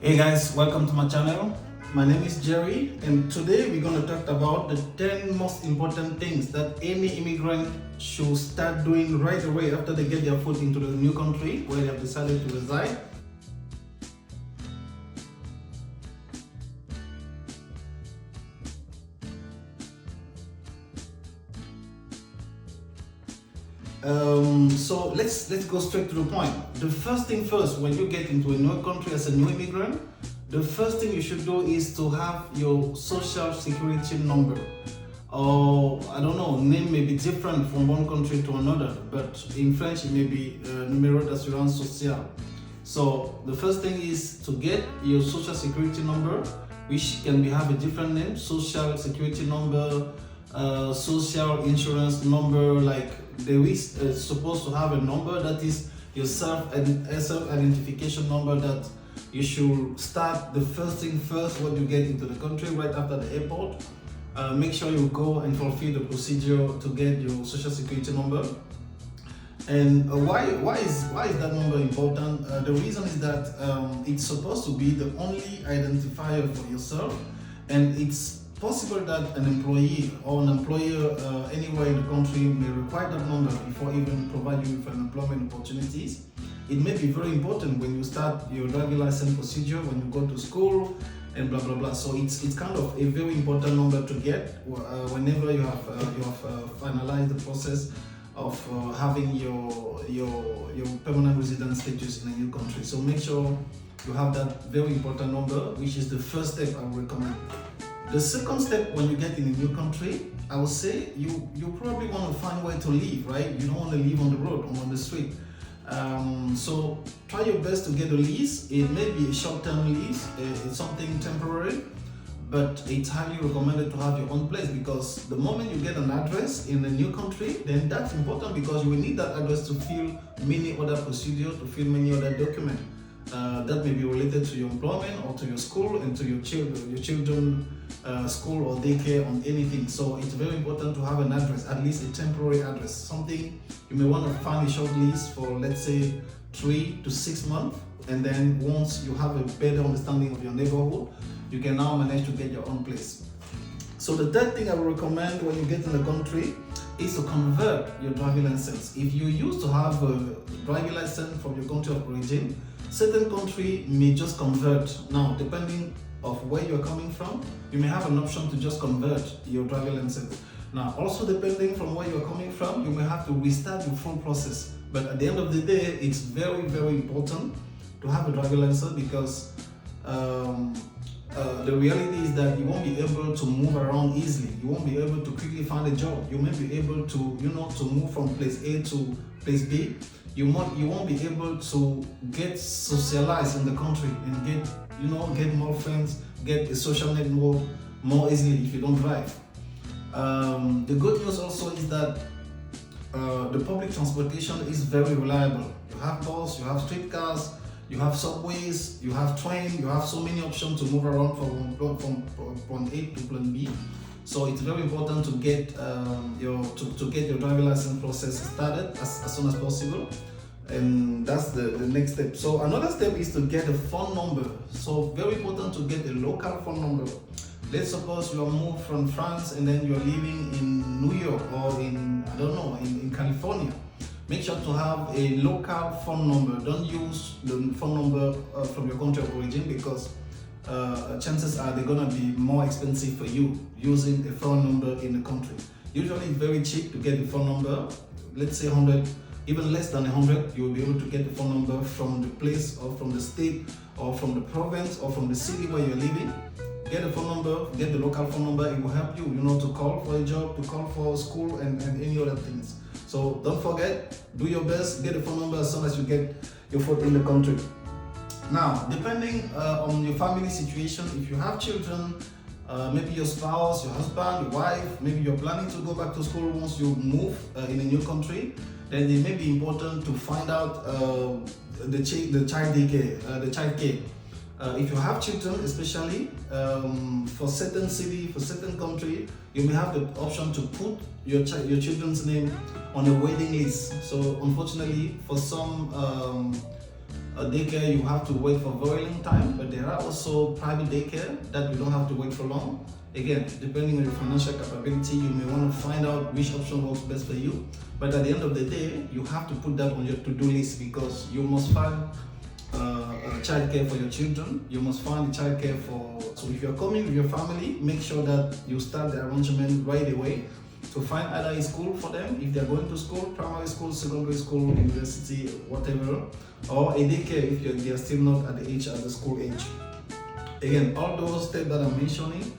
Hey guys, welcome to my channel. My name is Jerry, and today we're going to talk about the 10 most important things that any immigrant should start doing right away after they get their foot into the new country where they have decided to reside. So let's go straight to the point. The first thing first, when you get into a new country as a new immigrant, the first thing you should do is to have your social security number. Or I don't know, name may be different from one country to another, but in French it may be numéro d'assurance sociale. So the first thing is to get your social security number, which can have a different name: social security number, social insurance number. Like there is supposed to have a number that is your self-identification number that you should start the first thing first when you get into the country, right after the airport. Make sure you go and fulfill the procedure to get your social security number. And why is that number important? The reason is that it's supposed to be the only identifier for yourself, and it's possible that an employee or an employer anywhere in the country may require that number before even provide you with an employment opportunities. It may be very important when you start your driving license procedure, when you go to school, and blah blah blah. So it's kind of a very important number to get whenever you have finalized the process of having your permanent residence status in a new country. So make sure you have that very important number, which is the first step I would recommend. The second step, when you get in a new country, I would say you probably want to find where to live, right? You don't want to live on the road or on the street. So try your best to get a lease. It may be a short-term lease, it's something temporary, but it's highly recommended to have your own place, because the moment you get an address in a new country, then that's important, because you will need that address to fill many other procedures, to fill many other documents that may be related to your employment or to your school and to your children school or daycare on anything. So it's very important to have an address, at least a temporary address, something you may want to find a short lease for, let's say 3 to 6 months, and then once you have a better understanding of your neighborhood, you can now manage to get your own place. So the third thing I would recommend when you get in the country is to convert your driving license. If you used to have a driving license from your country of origin, certain country may just convert. Now, depending of where you're coming from, you may have an option to just convert your driving license. Now, also depending from where you're coming from, you may have to restart your full process. But at the end of the day, it's very, very important to have a driving license, because the reality is that you won't be able to move around easily. You won't be able to quickly find a job. You may be able to, to move from place A to place B. You won't be able to get socialized in the country and get more friends, get a social network more easily if you don't drive. The good news also is that the public transportation is very reliable. You have bus, you have streetcars, you have subways, you have train, you have so many options to move around from point A to point B. So it's very important to get your driving license process started as soon as possible, and that's the next step. So another step is to get a phone number. So very important to get a local phone number. Let's suppose you are moved from France and then you are living in New York or in California. Make sure to have a local phone number. Don't use the phone number from your country of origin, because chances are they're gonna be more expensive for you using a phone number in the country. Usually it's very cheap to get the phone number. Let's say 100, even less than 100, you will be able to get the phone number from the place or from the state or from the province or from the city where you're living. Get the phone number, get the local phone number. It will help you, to call for a job, to call for school, and any other things. So don't forget, do your best, get the phone number as soon as you get your foot in the country. Now, depending on your family situation, if you have children, maybe your spouse, your husband, your wife, maybe you're planning to go back to school once you move in a new country, then it may be important to find out the child care. If you have children, especially for certain city, for certain country, you may have the option to put your children's name on a waiting list. So unfortunately, for some a daycare you have to wait for a very long time, but there are also private daycare that you don't have to wait for long. Again, depending on your financial capability, you may want to find out which option works best for you. But at the end of the day, you have to put that on your to-do list, because you must find childcare for your children. You must find childcare for. So if you're coming with your family, make sure that you start the arrangement right away to find either a school for them if they're going to school, primary school, secondary school, university, whatever, or a daycare if they're still not at the age at the school age. Again, all those steps that I'm mentioning,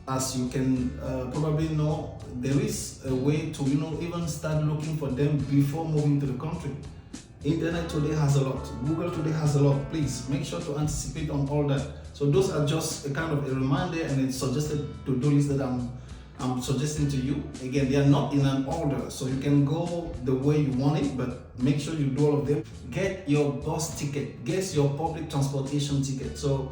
as you can probably know, there is a way to even start looking for them before moving to the country. Internet today has a lot. Google today has a lot. Please make sure to anticipate on all that. So those are just a kind of a reminder and a suggested to-do list that I'm suggesting to you. Again, they are not in an order, so you can go the way you want it, but make sure you do all of them. Get your bus ticket. Get your public transportation ticket. So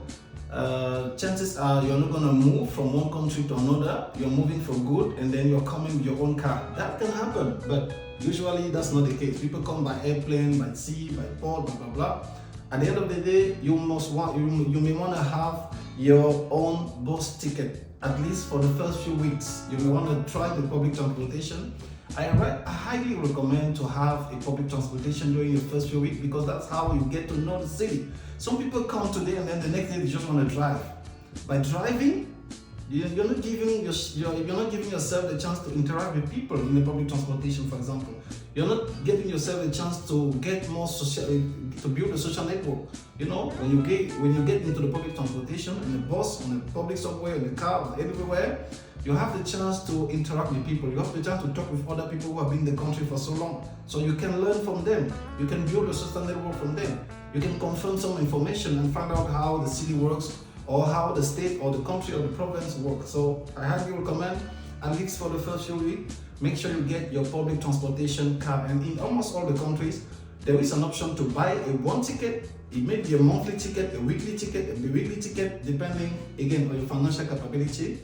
chances are you're not going to move from one country to another. You're moving for good, and then you're coming with your own car. That can happen, but usually that's not the case. People come by airplane, by sea, by port, blah blah blah. At the end of the day, you may want to have your own bus ticket, at least for the first few weeks. You may want to try the public transportation. I highly recommend to have a public transportation during your first few weeks, because that's how you get to know the city. Some people come today and then the next day they just want to drive. By driving, you're not giving yourself the chance to interact with people in the public transportation, for example. You're not giving yourself the chance to get more social, to build a social network. When you get into the public transportation, in the bus, on the public subway, in the car, everywhere, you have the chance to interact with people. You have the chance to talk with other people who have been in the country for so long. So you can learn from them. You can build a social network from them. You can confirm some information and find out how the city works, or how the state or the country or the province works. So I highly recommend, at least for the first few weeks, make sure you get your public transportation card. And in almost all the countries, there is an option to buy a one ticket. It may be a monthly ticket, a weekly ticket, a bi-weekly ticket, depending again on your financial capability.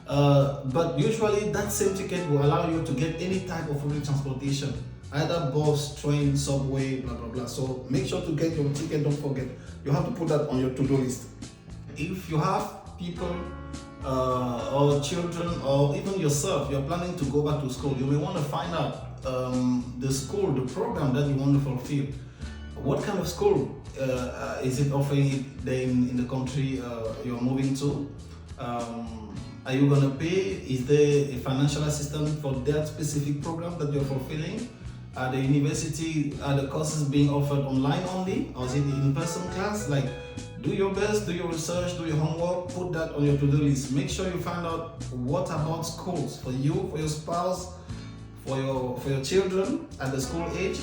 But usually that same ticket will allow you to get any type of public transportation, either bus, train, subway, blah blah blah. So make sure to get your ticket. Don't forget, you have to put that on your to-do list. If you have people or children, or even yourself, you're planning to go back to school, you may want to find out the school, the program that you want to fulfill. What kind of school is it offering in the country you're moving to? Are you going to pay? Is there a financial assistance for that specific program that you're fulfilling? At the university, are the courses being offered online only, or is it in-person class? Like, do your best, do your research, do your homework, put that on your to-do list. Make sure you find out what about schools for you, for your spouse, for your children at the school age.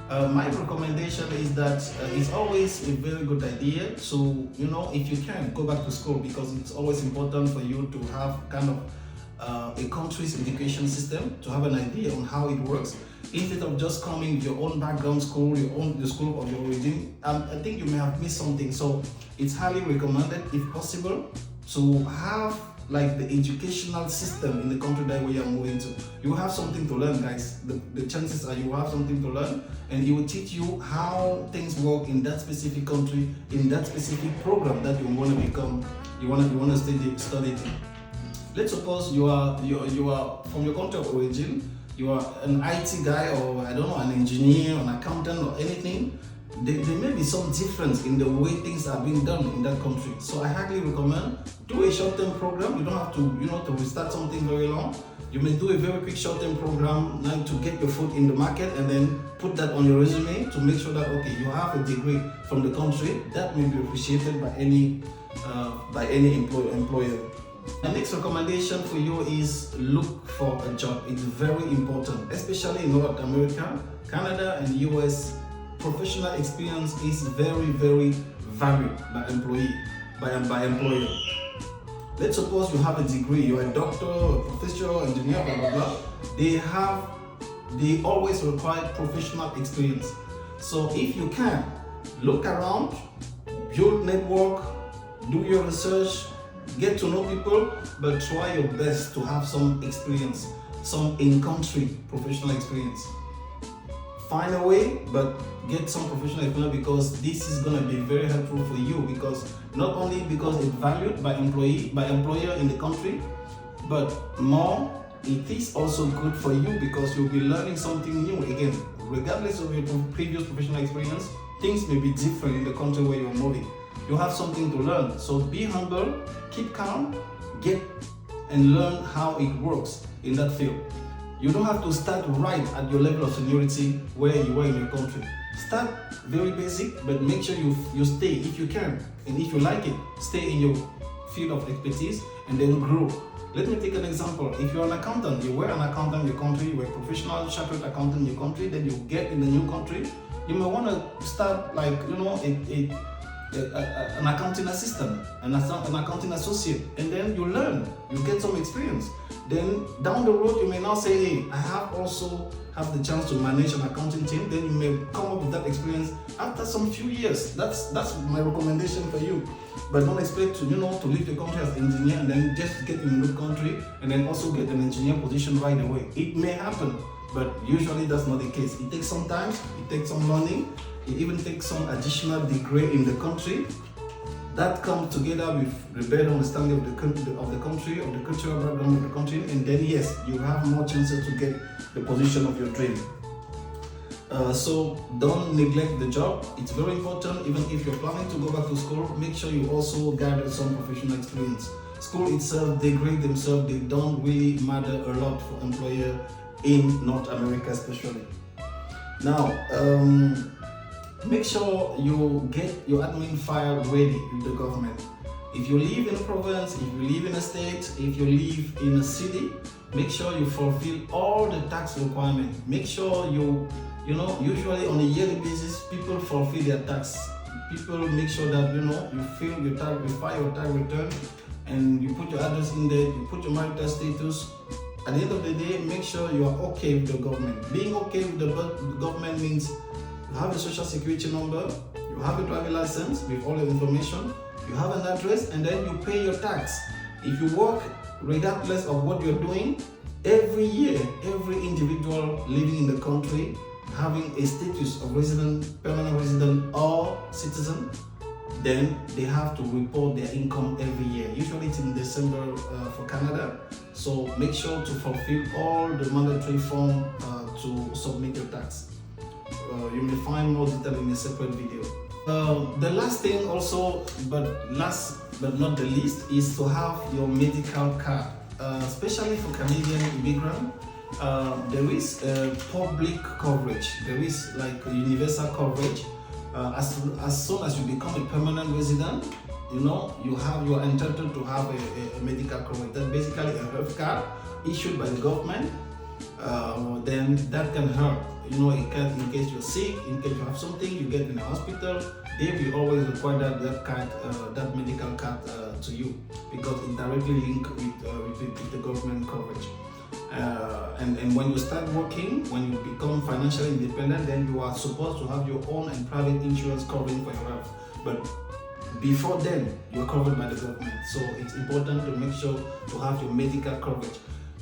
My recommendation is that it's always a very good idea to, if you can, go back to school, because it's always important for you to have kind of a country's education system, to have an idea on how it works, instead of just coming with your own background school, the school of your origin. I think you may have missed something. So it's highly recommended, if possible, to have like the educational system in the country that we are moving to. You have something to learn, guys. The chances are you have something to learn, and it will teach you how things work in that specific country, in that specific program that you want to become, you want to study. Let's suppose you are from your country of origin. You are an IT guy, or I don't know, an engineer, an accountant, or anything. There may be some difference in the way things are being done in that country. So I highly recommend, do a short-term program. You don't have to, to restart something very long. You may do a very quick short-term program now to get your foot in the market, and then put that on your resume to make sure that, okay, you have a degree from the country. That may be appreciated by any employer. My next recommendation for you is look for a job. It's very important, especially in North America, Canada, and US. Professional experience is very, very valued by employer. Let's suppose you have a degree, you're a doctor, a professor, engineer, blah blah blah. They always require professional experience. So if you can, look around, build network, do your research, get to know people, but try your best to have some experience, some in-country professional experience. find a way, but get some professional experience, because this is going to be very helpful for you, because not only because it's valued by employer in the country, but more, it is also good for you because you'll be learning something new. Again, regardless of your previous professional experience, things may be different in the country where you're moving. You have something to learn, so be humble, keep calm, get and learn how it works in that field. You don't have to start right at your level of seniority where you are in your country. Start very basic, but make sure you stay if you can, and if you like it, stay in your field of expertise and then grow. Let me take an example. If you're an accountant, you were an accountant in your country, you were a professional chartered accountant in your country, then you get in the new country, you may want to start like, an accounting assistant, an accounting associate, and then you learn, you get some experience. Then down the road, you may now say, hey, I have the chance to manage an accounting team. Then you may come up with that experience after some few years. That's my recommendation for you. But don't expect to leave the country as an engineer and then just get in a new country and then also get an engineer position right away. It may happen, but usually that's not the case. It takes some time, it takes some learning, it even takes some additional degree in the country. That comes together with the better understanding of the country, of the cultural background of the country, and then yes, you have more chances to get the position of your dream. So don't neglect the job. It's very important. Even if you're planning to go back to school, make sure you also gather some professional experience. School itself, they grade themselves, they don't really matter a lot for employer in North America especially. Now, make sure you get your admin file ready with the government. If you live in a province, if you live in a state, if you live in a city, make sure you fulfill all the tax requirements. Make sure usually on a yearly basis, people fulfill their tax. People make sure that you fill your tax, you file your tax return, and you put your address in there, you put your marital status. At the end of the day, make sure you are okay with the government. Being okay with the government means you have a social security number, you have a driving license with all your information, you have an address, and then you pay your tax. If you work, regardless of what you're doing, every year, every individual living in the country having a status of resident, permanent resident, or citizen, then they have to report their income every year. Usually it's in December for Canada. So make sure to fulfill all the mandatory form to submit your tax. You may find more detail in a separate video. The last thing also, last but not the least, is to have your medical card. Especially for Canadian immigrants, there is public coverage. There is like universal coverage. As soon as you become a permanent resident, you are entitled to have a medical coverage. That's basically a health card issued by the government. Then that can help. In case you're sick, in case you have something, you get in the hospital, they will always require that card, that medical card to you, because it directly links with the government coverage. And when you start working, when you become financially independent, then you are supposed to have your own and private insurance covering for your health. But before then, you're covered by the government. So it's important to make sure to have your medical coverage.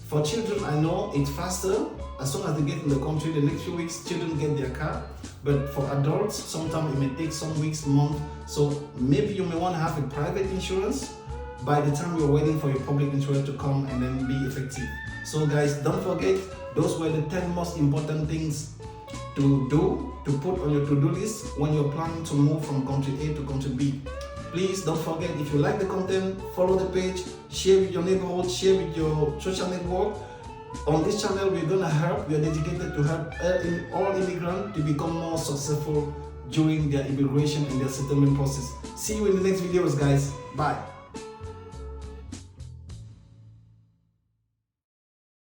For children, I know it's faster. As soon as they get in the country, the next few weeks, children get their card. But for adults, sometimes it may take some weeks, months. So maybe you may want to have a private insurance by the time you're waiting for your public insurance to come and then be effective. So guys, don't forget, those were the 10 most important things to do, to put on your to-do list when you're planning to move from country A to country B. Please don't forget, if you like the content, follow the page, share with your neighborhood, share with your social network. On this channel, we're going to help, we are dedicated to help all immigrants to become more successful during their immigration and their settlement process. See you in the next videos, guys. Bye.